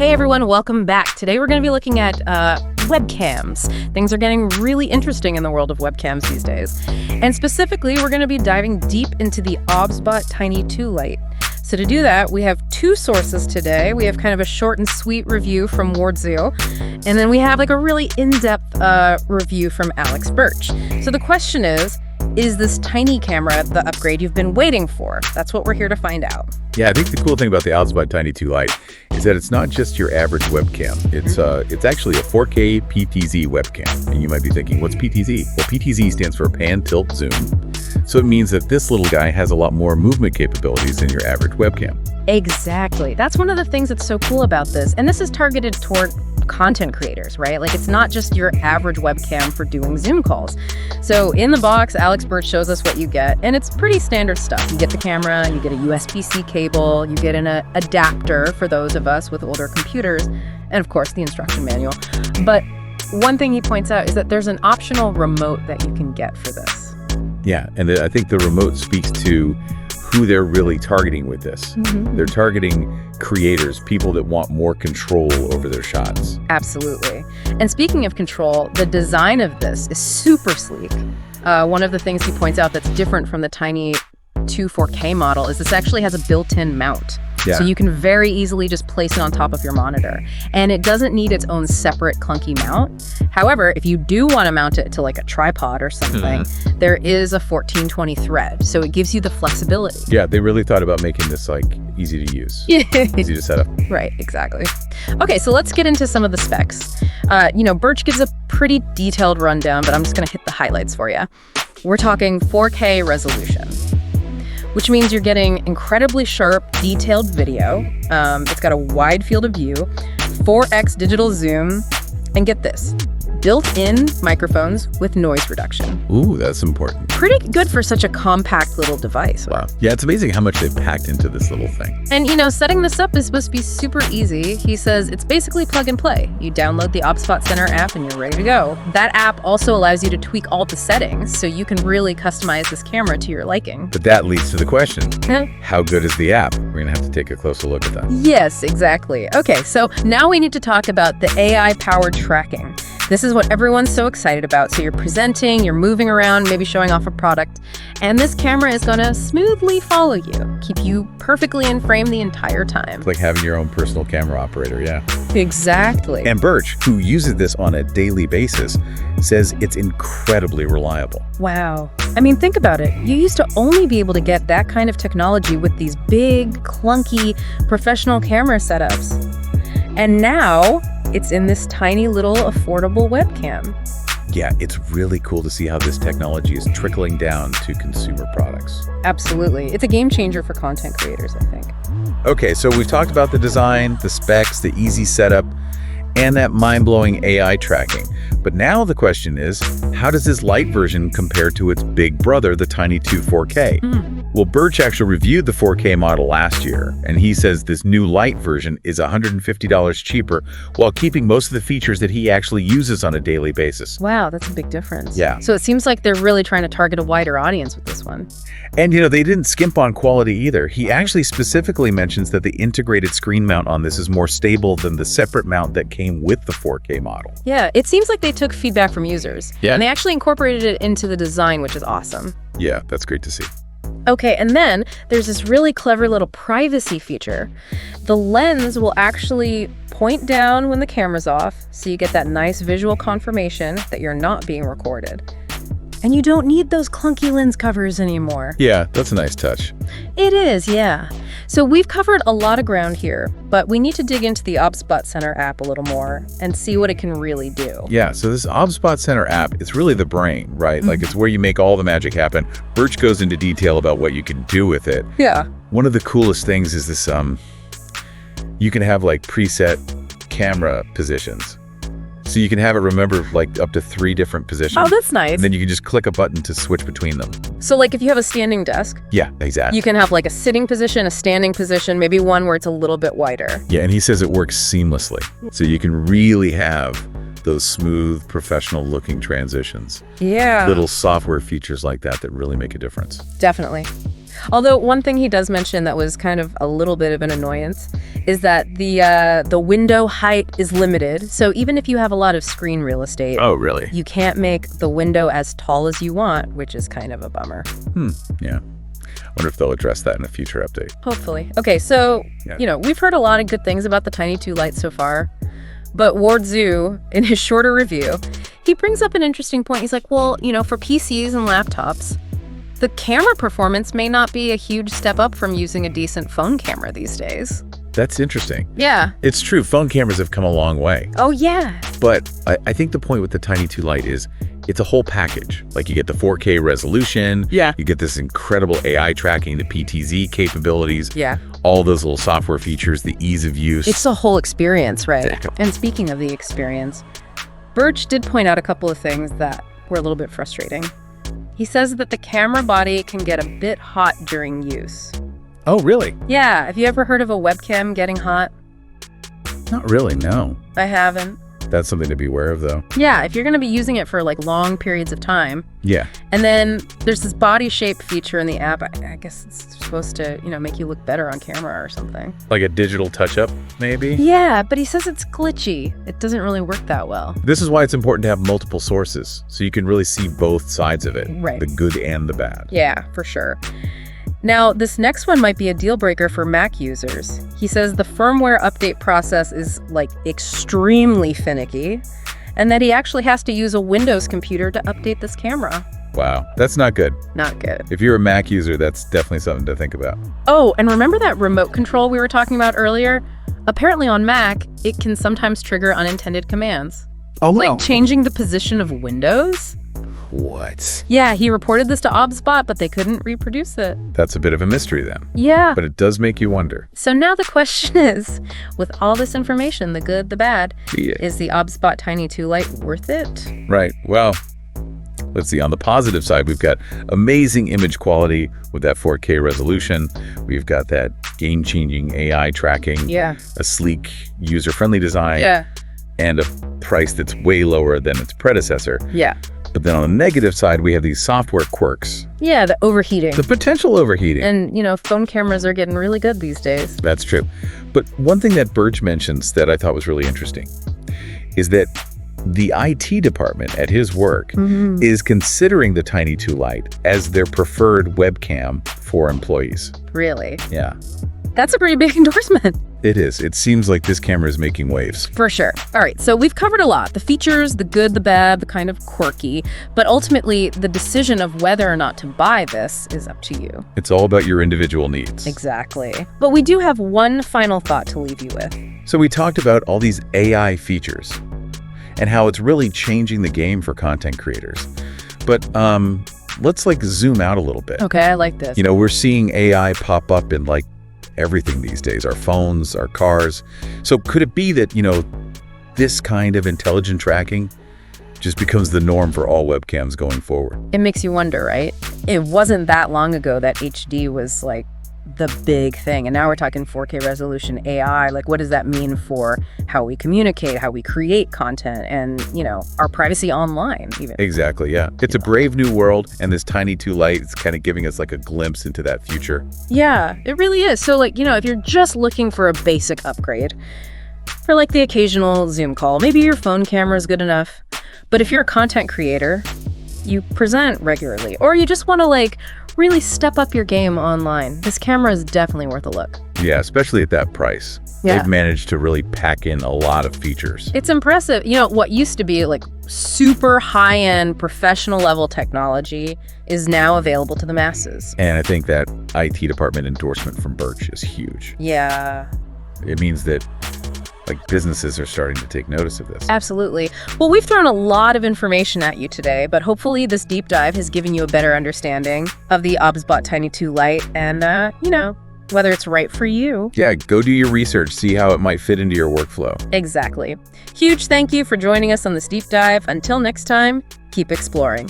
Hey everyone, welcome back. Today we're going to be looking at webcams. Things are getting really interesting in the world of webcams these days. And specifically, we're going to be diving deep into the OBSBOT Tiny 2 Lite. So to do that, we have two sources today. We have kind of a short and sweet review from Wardzio, and then we have like a really in-depth review from Alex Birch. So the question is this tiny camera the upgrade you've been waiting for? That's what we're here to find out. Yeah, I think the cool thing about the OBSBOT Tiny 2 Lite is that it's not just your average webcam. It's actually a 4K PTZ webcam. And you might be thinking, what's PTZ? Well, PTZ stands for pan, tilt, zoom. So it means that this little guy has a lot more movement capabilities than your average webcam. Exactly. That's one of the things that's so cool about this. And this is targeted toward content creators, right? Like, it's not just your average webcam for doing Zoom calls. So in the box, Alex Birch shows us what you get, and it's pretty standard stuff. You get the camera, you get a USB-C cable, you get an adapter for those of us with older computers, and of course the instruction manual. But one thing he points out is that there's an optional remote that you can get for this. Yeah, and I think the remote speaks to who they're really targeting with this. Mm-hmm. They're targeting creators, people that want more control over their shots. Absolutely. And speaking of control, the design of this is super sleek. One of the things he points out that's different from the Tiny 2 4K model is this actually has a built-in mount. Yeah. So you can very easily just place it on top of your monitor. And it doesn't need its own separate clunky mount. However, if you do want to mount it to like a tripod or something, there is a 1420 thread. So it gives you the flexibility. Yeah, they really thought about making this like easy to use, easy to set up. Right, exactly. Okay, so let's get into some of the specs. Birch gives a pretty detailed rundown, but I'm just going to hit the highlights for you. We're talking 4K resolution, which means you're getting incredibly sharp, detailed video. It's got a wide field of view, 4x digital zoom, and get this, built-in microphones with noise reduction. Ooh, that's important. Pretty good for such a compact little device. Wow. Yeah, it's amazing how much they've packed into this little thing. And, setting this up is supposed to be super easy. He says it's basically plug and play. You download the OBSBOT Center app and you're ready to go. That app also allows you to tweak all the settings, so you can really customize this camera to your liking. But that leads to the question, how good is the app? We're going to have to take a closer look at that. Yes, exactly. Okay, so now we need to talk about the AI-powered tracking. This is what everyone's so excited about. So you're presenting, you're moving around, maybe showing off a product, and this camera is going to smoothly follow you, keep you perfectly in frame the entire time. It's like having your own personal camera operator, yeah. Exactly. And Birch, who uses this on a daily basis, says it's incredibly reliable. Wow. I mean, think about it. You used to only be able to get that kind of technology with these big, clunky, professional camera setups. And now it's in this tiny little affordable webcam. Yeah, it's really cool to see how this technology is trickling down to consumer products. Absolutely. It's a game changer for content creators, I think. Okay, so we've talked about the design, the specs, the easy setup, and that mind-blowing AI tracking. But now the question is, how does this light version compare to its big brother, the Tiny 2 4K? Well, Birch actually reviewed the 4K model last year, and he says this new light version is $150 cheaper while keeping most of the features that he actually uses on a daily basis. Wow, that's a big difference. Yeah. So it seems like they're really trying to target a wider audience with this one. And, they didn't skimp on quality either. He actually specifically mentions that the integrated screen mount on this is more stable than the separate mount that came with the 4K model. Yeah, it seems like they took feedback from users. Yeah. And they actually incorporated it into the design, which is awesome. Yeah, that's great to see. Okay, and then there's this really clever little privacy feature. The lens will actually point down when the camera's off, so you get that nice visual confirmation that you're not being recorded. And you don't need those clunky lens covers anymore. Yeah, that's a nice touch. It is, yeah. So we've covered a lot of ground here, but we need to dig into the OBSBOT Center app a little more and see what it can really do. Yeah, so this OBSBOT Center app, it's really the brain, right? Like, it's where you make all the magic happen. Birch goes into detail about what you can do with it. Yeah. One of the coolest things is this, you can have like preset camera positions. So you can have it remember like up to 3 different positions. Oh, that's nice. And then you can just click a button to switch between them. So like if you have a standing desk. Yeah, exactly. You can have like a sitting position, a standing position, maybe one where it's a little bit wider. Yeah, and he says it works seamlessly. So you can really have those smooth, professional-looking transitions. Yeah. Little software features like that really make a difference. Definitely. Although one thing he does mention that was kind of a little bit of an annoyance is that the window height is limited. So even if you have a lot of screen real estate, Oh, really? you can't make the window as tall as you want, which is kind of a bummer. Yeah. Wonder if they'll address that in a future update. Hopefully. Okay, so, we've heard a lot of good things about the Tiny 2 Lite so far. But Ward Zhu, in his shorter review, he brings up an interesting point. He's like, well, for PCs and laptops, the camera performance may not be a huge step up from using a decent phone camera these days. That's interesting. Yeah. It's true. Phone cameras have come a long way. Oh, yeah. But I think the point with the Tiny 2 Lite is it's a whole package. Like you get the 4K resolution. Yeah. You get this incredible AI tracking, the PTZ capabilities. Yeah. All those little software features, the ease of use. It's a whole experience, right? Exactly. And speaking of the experience, Birch did point out a couple of things that were a little bit frustrating. He says that the camera body can get a bit hot during use. Oh, really? Yeah, have you ever heard of a webcam getting hot? Not really, no. I haven't. That's something to be aware of, though. Yeah, if you're going to be using it for like long periods of time. Yeah. And then there's this body shape feature in the app. I guess it's supposed to, make you look better on camera or something. Like a digital touch-up, maybe? Yeah, but he says it's glitchy. It doesn't really work that well. This is why it's important to have multiple sources, so you can really see both sides of it. Right. The good and the bad. Yeah, for sure. Now, this next one might be a deal breaker for Mac users. He says the firmware update process is extremely finicky, and that he actually has to use a Windows computer to update this camera. Wow, that's not good. Not good. If you're a Mac user, that's definitely something to think about. Oh, and remember that remote control we were talking about earlier? Apparently on Mac, it can sometimes trigger unintended commands. Oh, Like changing the position of windows. What? Yeah, he reported this to OBSBOT, but they couldn't reproduce it. That's a bit of a mystery then. Yeah. But it does make you wonder. So now the question is, with all this information, the good, the bad, Yeah. is the OBSBOT Tiny 2 Lite worth it? Right. Well, let's see. On the positive side, we've got amazing image quality with that 4K resolution. We've got that game-changing AI tracking. Yeah. A sleek, user-friendly design. Yeah. And a price that's way lower than its predecessor. Yeah. But then on the negative side, we have these software quirks. Yeah, the overheating. The potential overheating. And, phone cameras are getting really good these days. That's true. But one thing that Birch mentions that I thought was really interesting is that the IT department at his work is considering the Tiny 2 Lite as their preferred webcam for employees. Really? Yeah, That's a pretty big endorsement. it is. It seems like this camera is making waves. For sure. All right, so we've covered a lot. The features, the good, the bad, the kind of quirky. But ultimately, the decision of whether or not to buy this is up to you. It's all about your individual needs. Exactly. But we do have one final thought to leave you with. So we talked about all these AI features and how it's really changing the game for content creators. But let's zoom out a little bit. Okay, I like this. We're seeing AI pop up in everything these days, our phones, our cars. So could it be that, this kind of intelligent tracking just becomes the norm for all webcams going forward? It makes you wonder, right? It wasn't that long ago that HD was the big thing. And now we're talking 4K resolution AI. What does that mean for how we communicate, how we create content, and, our privacy online even? Exactly, yeah. It's a brave new world, and this Tiny 2 Lite is kind of giving us a glimpse into that future. Yeah, it really is. So if you're just looking for a basic upgrade, for the occasional Zoom call, maybe your phone camera is good enough. But if you're a content creator, you present regularly, or you just want to really step up your game online, this camera is definitely worth a look. Yeah, especially at that price. Yeah. They've managed to really pack in a lot of features. It's impressive. What used to be super high-end professional level technology is now available to the masses. And I think that IT department endorsement from Birch is huge. Yeah. It means that businesses are starting to take notice of this. Absolutely. Well, we've thrown a lot of information at you today, but hopefully this deep dive has given you a better understanding of the OBSBOT Tiny 2 Lite and, whether it's right for you. Yeah, go do your research, see how it might fit into your workflow. Exactly. Huge thank you for joining us on this deep dive. Until next time, keep exploring.